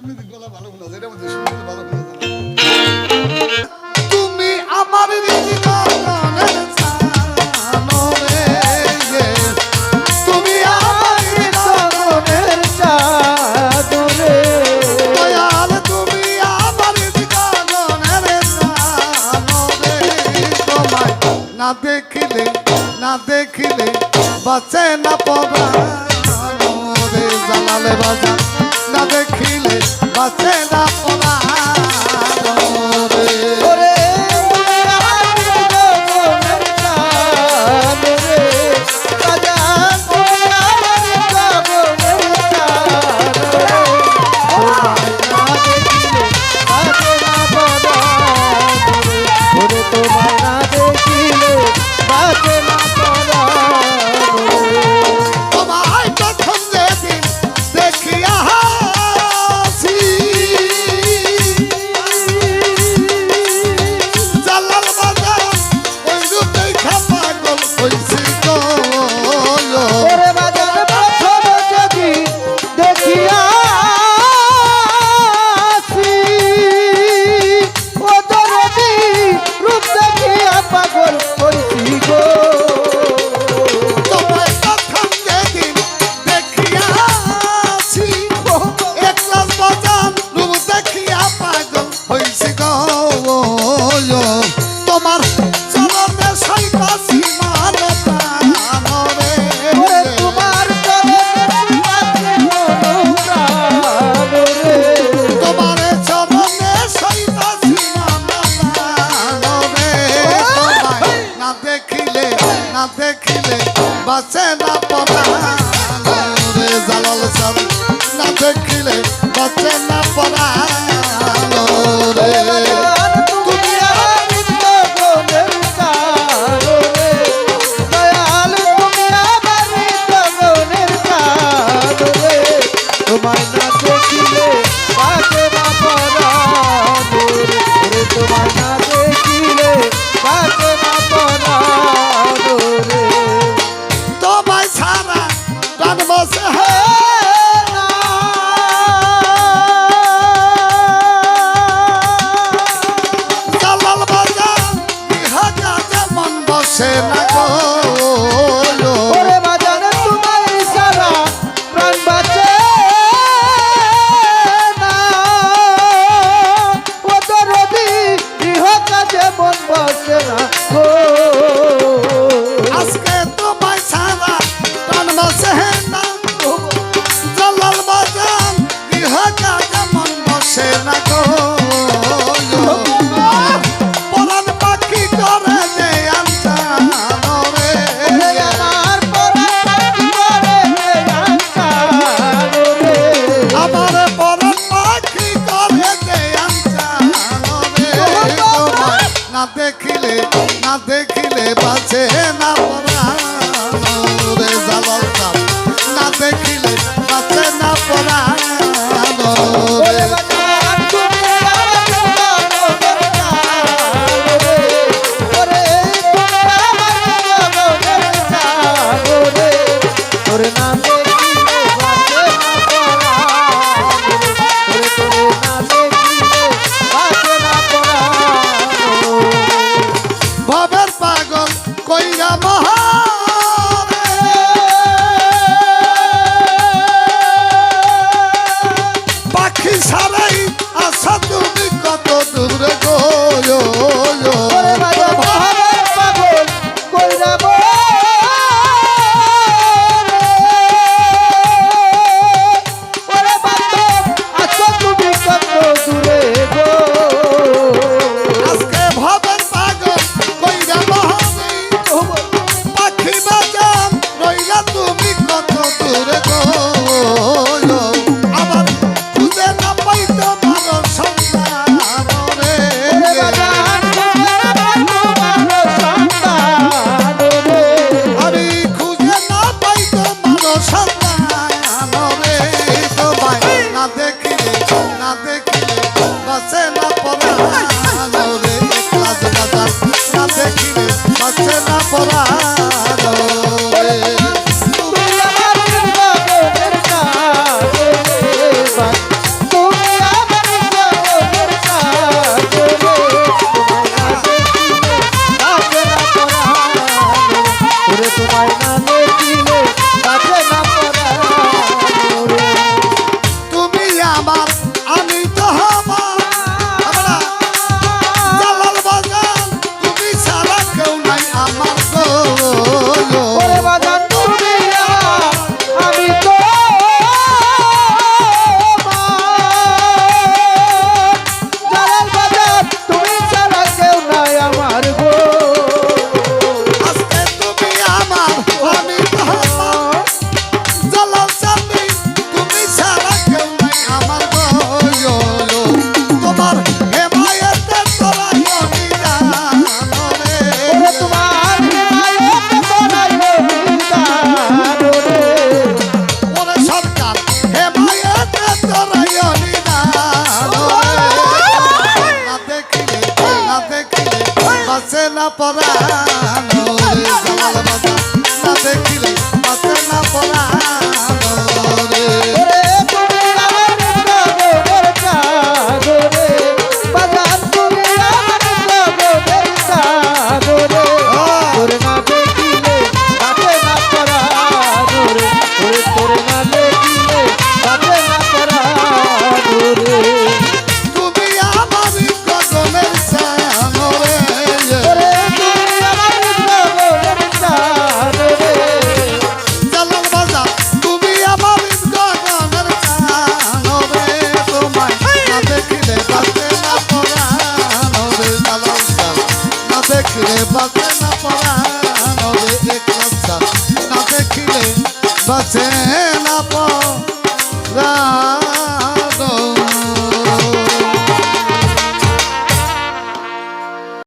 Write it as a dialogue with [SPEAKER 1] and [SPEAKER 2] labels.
[SPEAKER 1] এমনি গলা ভালো না যেটা মধ্যে শুনতে ভালো না তুমি আমার হৃদয়ের জানো রে তুমি আমার হৃদয়ের জানো রে দয়াল তুমি আমার হৃদয়ের জানো রে তোমায় না দেখিলে বাঁচে না পরাণ রে জালালে বাজা না দেখিলে বাঁচে না পরাণ রে বাঁচে না পরাণ রে জালাল সাল না দেখিলে বাঁচে না পরাণ রে তুমি আমার হৃদয়ের জানো রে দয়াল তুমি আমার হৃদয়ের জানো রে তোমায় না দেখিলে বাঁচে না পরাণ রে তোমায় না দেখিলে বাঁচে না পরাণ রে তোমায় ছাড়া প্রাণ বসে না জালাল বাজার বিহাজা যেমন বসে না গো ওরে বাজারে তোমায় ছাড়া প্রাণ বাঁচে না ও দরদি বিহাজা যেমন বসে না গো আজকে তোমায় ছাড়া প্রাণ বসে না জালাল বাজার বিহাজা যেমন বসে না গো পরাণ পাখি করে যে আনচানো রে আমার পরাণ পাখি করে যে আনচানো রে আমার পরাণ পাখি করে যে আনচানো রে তোমায় না দেখিলে বাঁচে না পরাণ রে জালাল সাল না দেখিলে বাঁচে না পরাণ রে ভবের পাগল কইরা মহা
[SPEAKER 2] দেখিলে বাজে না পরাণ রে।
[SPEAKER 1] তুমি আমার আমি তো আমার জালাল বাজান তুমি ছাড়া কেউ নাই আমার গো
[SPEAKER 2] ওরে বাজান তুমি আমি তো জালাল বাজান তুমি ছাড়া কেউ নাই আমার গো।
[SPEAKER 1] আজকে তুমি আমার আমি তো আমার জালাল চাঁদি তুমি ছাড়া কেউ নাই আমার গো তোমার হেমায়েতে তোরা অনিদান রে
[SPEAKER 2] ওরে তোমার হিমায়তে তোরাই অভিদান রে।
[SPEAKER 1] ওরে সরকার হেমায়েতে তোরা অনিদান রে না দেখিলে বাঁচে না পরাণ রে জালাল বাজান না দেখিলে বাঁচে না পরাণ রে
[SPEAKER 2] ওরে তুমি আমার জগতের চাঁদ রে বাজান তুমি আমার জগতের চাঁদ রে। তোরে না দেখিলে বাজে না পরাণ রে। ওরে তোরে না দেখিলে বাজে না পরাণ রে।
[SPEAKER 1] তুমি আমার গগনের চান রে
[SPEAKER 2] ওরে তুমি আমার জগতের চাঁদ রে।
[SPEAKER 1] জালাল বাজান তুমি আমার গগনের চান রে তোমায় না দেখিলে বাঁচে না পরাণ রে জালাল চান না দেখিলে বাঁচে না পরাণ রে একলা চান না দেখিলে বাঁচে